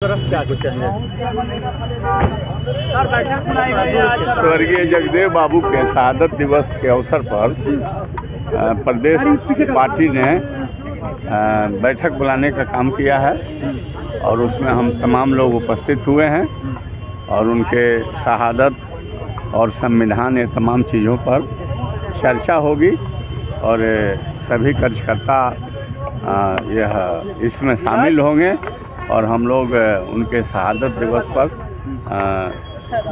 तरफ क्या कुछ है? स्वर्गीय जगदेव बाबू के शहादत दिवस के अवसर पर प्रदेश पार्टी ने बैठक बुलाने का काम किया है और उसमें हम तमाम लोग उपस्थित हुए हैं और उनके शहादत और संविधान, ये तमाम चीज़ों पर चर्चा होगी और सभी कार्यकर्ता यह इसमें शामिल होंगे और हम लोग उनके शहादत दिवस पर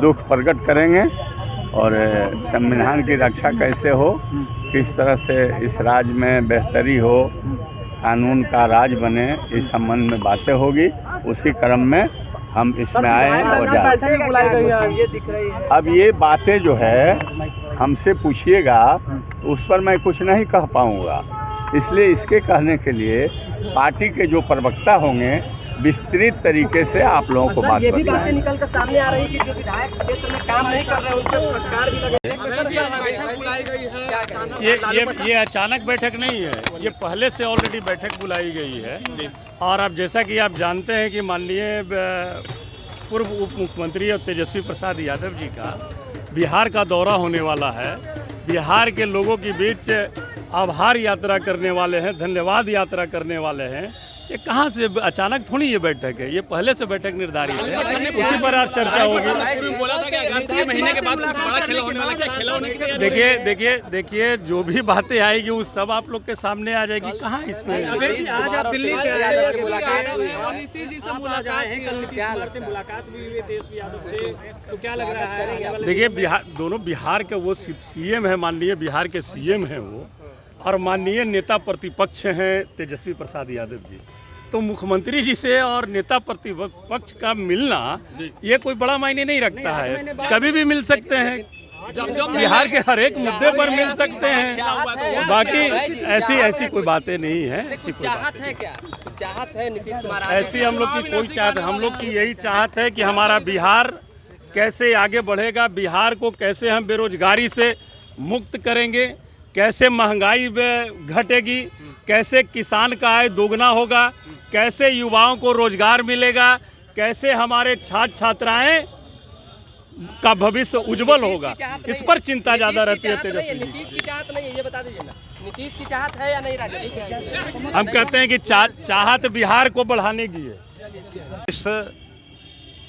दुख प्रकट करेंगे और संविधान की रक्षा कैसे हो, किस तरह से इस राज्य में बेहतरी हो, कानून का राज बने, इस संबंध में बातें होगी। उसी क्रम में हम इसमें आए हैं और अब ये बातें जो है हमसे पूछिएगा तो उस पर मैं कुछ नहीं कह पाऊँगा, इसलिए इसके कहने के लिए पार्टी के जो प्रवक्ता होंगे विस्तृत तरीके से आप लोगों को बात बातें निकल कर सामने आ रही है कि जो विधायक क्षेत्र में काम नहीं कर रहे हैं उन पर सरकार भी लगे। ये अचानक बैठक नहीं है, ये पहले से ऑलरेडी बैठक बुलाई गई है। और अब जैसा कि आप जानते हैं कि माननीय पूर्व उप मुख्यमंत्री और तेजस्वी प्रसाद यादव जी का बिहार का दौरा होने वाला है। बिहार के लोगों के बीच आभार यात्रा करने वाले हैं, धन्यवाद यात्रा करने वाले हैं। ये कहाँ से अचानक थोड़ी ये बैठक है, ये पहले से बैठक निर्धारित है, उसी पर आज चर्चा होगी। देखिए जो भी बातें आएगी वो सब आप लोग के सामने आ जाएगी। कहाँ इसमें दिल्ली से मुलाकात भी हुई तेजस्वी यादव से, तो क्या लग रहा है? देखिए दोनों बिहार के वो सीएम है, माननीय बिहार के सीएम हैं वो, और माननीय नेता प्रतिपक्ष हैं तेजस्वी प्रसाद यादव जी। तो मुख्यमंत्री जी से और नेता प्रतिपक्ष का मिलना ये कोई बड़ा मायने नहीं रखता है, कभी भी मिल सकते हैं, बिहार के हर एक मुद्दे पर मिल सकते हैं। बाकी ऐसी कोई बातें नहीं है, ऐसी कोई बात है क्या? चाहत है नीतीश कुमार, ऐसी हम लोग की कोई चाहत, हम लोग की यही चाहत है कि हमारा बिहार कैसे आगे बढ़ेगा, बिहार को कैसे हम बेरोजगारी से मुक्त करेंगे, कैसे महंगाई घटेगी, कैसे किसान का आय दोगुना होगा, कैसे युवाओं को रोजगार मिलेगा, कैसे हमारे छात्र छात्राएं का भविष्य उज्जवल होगा, इस पर चिंता ज्यादा रहती है तेजस्वी। नीतीश की चाहत नहीं है, ये बता दीजिए ना, नीतीश की चाहत है या नहीं राजनीति? हम कहते हैं कि चाहत बिहार को बढ़ाने की है। इस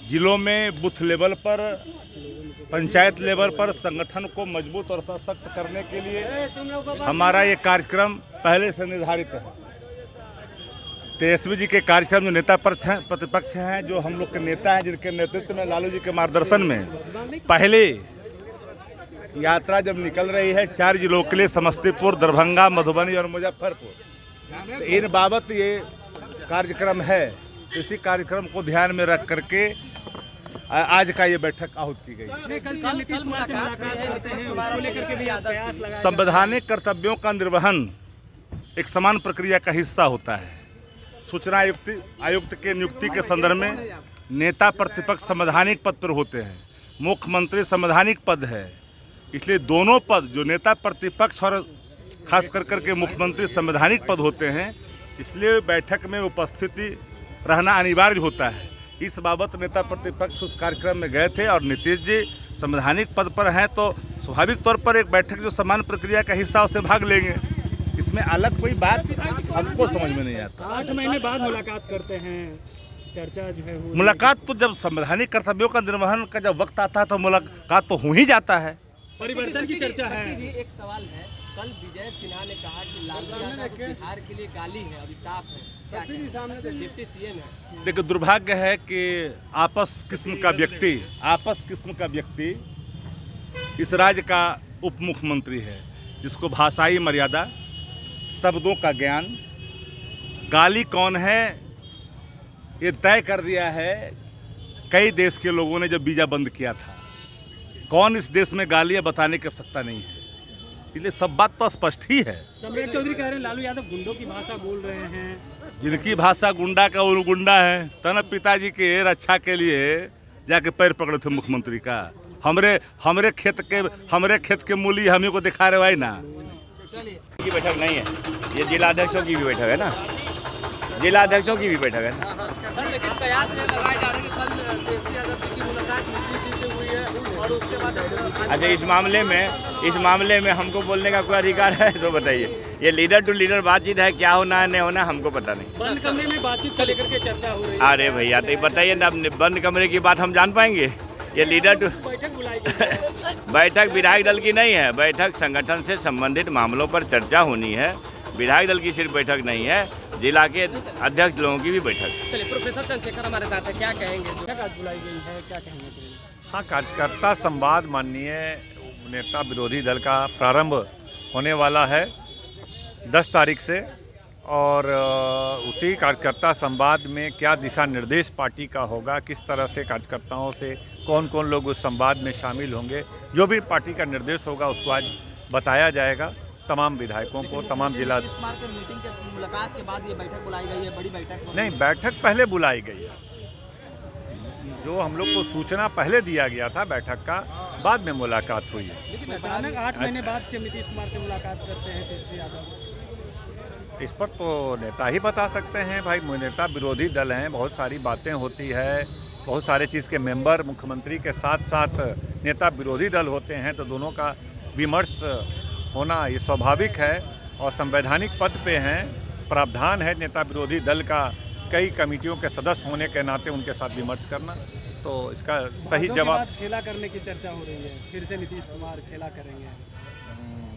जिलों में बूथ लेवल पर, पंचायत लेवल पर संगठन को मजबूत और सशक्त करने के लिए हमारा ये कार्यक्रम पहले से निर्धारित है। तेजस्वी जी के कार्यक्रम जो नेता प्रतिपक्ष हैं, जो हम लोग के नेता हैं, जिनके नेतृत्व में लालू जी के मार्गदर्शन में पहले यात्रा जब निकल रही है 4 जिलों के लिए, समस्तीपुर, दरभंगा, मधुबनी और मुजफ्फरपुर, तो इन बाबत ये कार्यक्रम है। इसी कार्यक्रम को ध्यान में रख करके आज का ये बैठक आहूत की गई। संवैधानिक कर्तव्यों का निर्वहन एक समान प्रक्रिया का हिस्सा होता है। सूचना आयुक्त के नियुक्ति के संदर्भ में नेता प्रतिपक्ष संवैधानिक पद पर होते हैं, मुख्यमंत्री संवैधानिक पद है, इसलिए दोनों पद जो नेता प्रतिपक्ष और खास कर के मुख्यमंत्री संवैधानिक पद होते हैं, इसलिए बैठक में उपस्थिति रहना अनिवार्य होता है। इस बाबत नेता प्रतिपक्ष उस कार्यक्रम में गए थे और नीतीश जी संवैधानिक पद पर हैं, तो स्वाभाविक तौर पर एक बैठक जो समान प्रक्रिया का हिस्सा उससे भाग लेंगे। इसमें अलग कोई बात हमको समझ में नहीं आता। 8 महीने बाद मुलाकात करते हैं, चर्चा जो है मुलाकात तो जब संवैधानिक कर्तव्यों का निर्वहन का जब वक्त आता है तो मुलाकात तो हो ही जाता है। परिवर्तन की चर्चा है। एक सवाल है, कल विजय सिन्हा ने कहा कि लालू यादव बिहार के लिए गाली है, अभिशाप है, डिप्टी सीएम है। देखिए दुर्भाग्य है कि आपस किस्म का व्यक्ति इस राज्य का उप मुख्यमंत्री है, जिसको भाषाई मर्यादा, शब्दों का ज्ञान, गाली कौन है ये तय कर दिया है। कई देश के लोगों ने जब वीजा बंद किया था, कौन इस देश में गालियां बताने की आवश्यकता नहीं है, इसलिए सब बात तो स्पष्ट ही है। सम्राट चौधरी कह रहे हैं लालू यादव गुंडों की भाषा बोल रहे हैं। जिनकी भाषा गुंडा का वो गुंडा है, तन पिताजी के रक्षा के लिए जाके पैर पकड़े थे मुख्यमंत्री का। हमरे खेत के मूली हमें को दिखा रहे भाई ना। की बैठक नहीं है, ये जिला अध्यक्षों की भी बैठक है ना, जिला अध्यक्षों की भी बैठक है ना। सर लेकिन कयास ये लगाए जा रहे हैं कि कल तेजस्वी यादव जी की मुलाकात नीतीश जी से हुई है और उसके बाद अच्छा, इस मामले में हमको बोलने का कोई अधिकार है तो बताइए। ये लीडर टू लीडर बातचीत है, क्या होना है नहीं होना हमको पता नहीं। बंद कमरे में बातचीत को लेकर के चर्चा हो रही है। अरे भैया तो बताइए ना, बंद कमरे की बात हम जान पाएंगे? ये लीडर टू बैठक बुलाई गई है। बैठक विधायक दल की नहीं है, बैठक संगठन से संबंधित मामलों पर चर्चा होनी है। विधायक दल की सिर्फ बैठक नहीं है, जिला के अध्यक्ष लोगों की भी बैठक। चलिए प्रोफेसर चंद्रशेखर हमारे साथ है, क्या कहेंगे? बैठक आज बुलाई गई है, क्या कहेंगे? हाँ, कार्यकर्ता संवाद माननीय नेता विरोधी दल का प्रारंभ होने वाला है 10 तारीख से, और उसी कार्यकर्ता संवाद में क्या दिशा निर्देश पार्टी का होगा, किस तरह से कार्यकर्ताओं से कौन कौन लोग उस संवाद में शामिल होंगे, जो भी पार्टी का निर्देश होगा उसको आज बताया जाएगा तमाम विधायकों को, तमाम जिला। मीटिंग के मुलाकात के बाद ये बैठक बुलाई गई है, बड़ी बैठक नहीं, बैठक पहले बुलाई गई है, जो हम लोग को सूचना पहले दिया गया था बैठक का, बाद में मुलाकात हुई है। लेकिन अचानक 8 महीने बाद से नीतीश कुमार से मुलाकात करते हैं तेजस्वी यादव। इस पर तो नेता ही बता सकते हैं भाई, नेता विरोधी दल हैं, बहुत सारी बातें होती है, बहुत सारे चीज़ के मेंबर मुख्यमंत्री के साथ साथ नेता विरोधी दल होते हैं, तो दोनों का विमर्श होना ये स्वाभाविक है और संवैधानिक पद पे हैं, प्रावधान है नेता विरोधी दल का कई कमेटियों के सदस्य होने के नाते उनके साथ विमर्श करना, तो इसका सही जवाब। खेला करने की चर्चा हो रही है, फिर से नीतीश कुमार खेला करेंगे,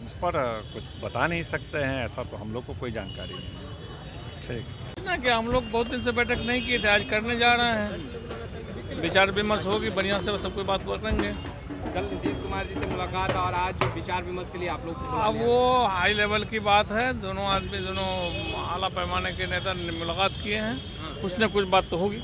इस पर कुछ बता नहीं सकते हैं, ऐसा तो हम लोग को कोई जानकारी नहीं। ठीक ना कि हम लोग बहुत दिन से बैठक नहीं किए थे, आज करने जा रहे हैं, विचार विमर्श होगी, बढ़िया से सब कोई बात करेंगे। कल नीतीश कुमार जी से मुलाकात और आज विचार विमर्श के लिए आप लोग अब वो हाई लेवल की बात है, दोनों आदमी दोनों आला पैमाने के नेता ने मुलाकात किए हैं, कुछ न कुछ बात तो होगी।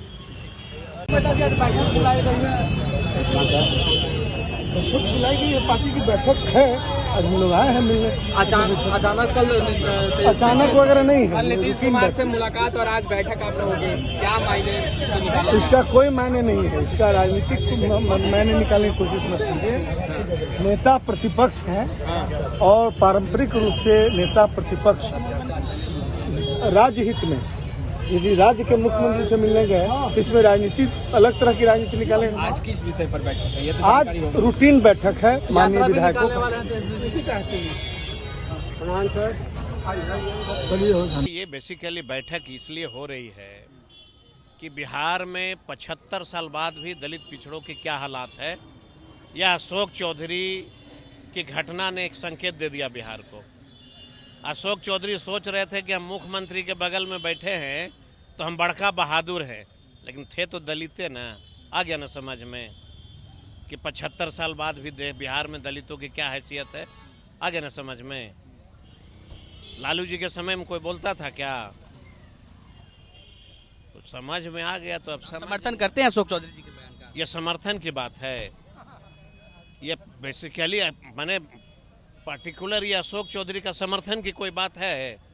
बुलाई गई है, पार्टी की बैठक है, आज हम लोग आए हैं मिलने। अचानक कल अचानक वगैरह नहीं है, कल नीतीश कुमार से मुलाकात और आज बैठक आप लोग होगी, क्या मायने निकाला? इसका कोई मायने नहीं है, इसका राजनीतिक मायने निकालने की कोशिश मत कीजिए। नेता प्रतिपक्ष हैं और पारंपरिक रूप से नेता प्रतिपक्ष राज्य हित में यदि राज्य के मुख्यमंत्री से मिलने गए तो इसमें राजनीति, अलग तरह की राजनीति निकालेंगे। आज किस विषय पर बैठक है? ये तो आज रूटीन बैठक है माननीय विधायकों का। ये बेसिकली बैठक इसलिए हो रही है कि बिहार में 75 साल बाद भी दलित पिछड़ों के क्या हालात है, यह अशोक चौधरी की घटना ने एक संकेत दे दिया बिहार को। अशोक चौधरी सोच रहे थे कि हम मुख्यमंत्री के बगल में बैठे हैं तो हम बड़का बहादुर हैं, लेकिन थे तो दलिते ना। आ गया ना समझ में कि 75 साल बाद भी बिहार में दलितों की क्या हैसियत है, आ गया ना समझ में। लालू जी के समय में कोई बोलता था क्या? तो समझ में आ गया, तो अब समर्थन करते हैं अशोक चौधरी जी के बयान का? ये समर्थन की बात है, ये बेसिकली मैंने पर्टिकुलर ये अशोक चौधरी का समर्थन की कोई बात है।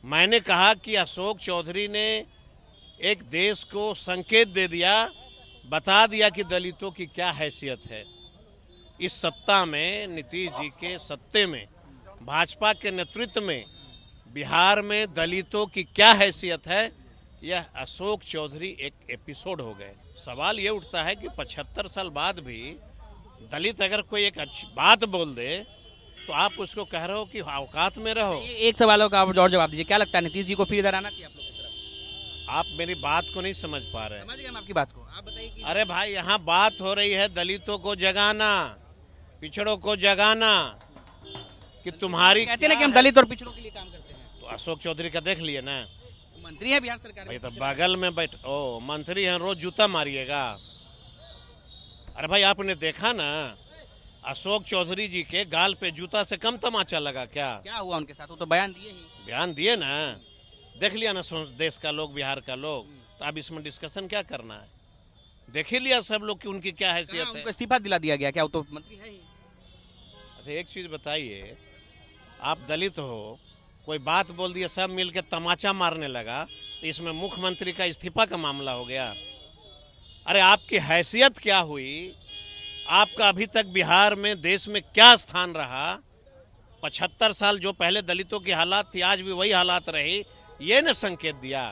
मैंने कहा कि अशोक चौधरी ने एक देश को संकेत दे दिया, बता दिया कि दलितों की क्या हैसियत है। इस सत्ता में, नीतीश जी के सत्ते में, भाजपा के नेतृत्व में बिहार में दलितों की क्या हैसियत है, यह अशोक चौधरी एक एपिसोड हो गए। सवाल ये उठता है कि 75 साल बाद भी दलित अगर कोई एक अच्छी बात बोल दे तो आप उसको कह रहे हो कि औकात में रहो। एक सवालों का आप और जवाब दीजिए, क्या लगता है नीतीश जी को फिर इधर आना चाहिए आप लोगों की तरफ? आप मेरी बात को नहीं समझ पा रहे हैं। समझ गए हम आपकी बात को, आप बताइए कि... अरे भाई, यहाँ बात हो रही है दलितों को जगाना, पिछड़ों को जगाना, कि तुम्हारी कहते हैं कि हम दलित और पिछड़ों के लिए काम करते हैं। तो अशोक चौधरी का देख लिए ना, मंत्री है बिहार सरकार भाई, तो बगल में बैठ मंत्री हैं, रोज जूता मारिएगा। अरे भाई, आपने देखा ना अशोक चौधरी जी के गाल पे जूता से कम तमाचा लगा क्या? क्या हुआ उनके साथ? वो तो बयान दिए ही। बयान दिए ना, देख लिया ना देश का लोग, बिहार का लोग, तो अब इसमें डिस्कशन क्या करना है? देख ही लिया सब लोग कि उनकी क्या हैसियत है। उनको इस्तीफा दिला दिया गया क्या? वो तो मंत्री है ही। अच्छा, एक चीज बताइए, आप दलित हो, कोई बात बोल दिया, सब मिलके तमाचा मारने लगा, तो इसमें मुख्यमंत्री का इस्तीफा का मामला हो गया। अरे आपकी हैसियत क्या हुई? आपका अभी तक बिहार में, देश में क्या स्थान रहा? 75 साल जो पहले दलितों की हालात थी, आज भी वही हालात रही, ये न संकेत दिया।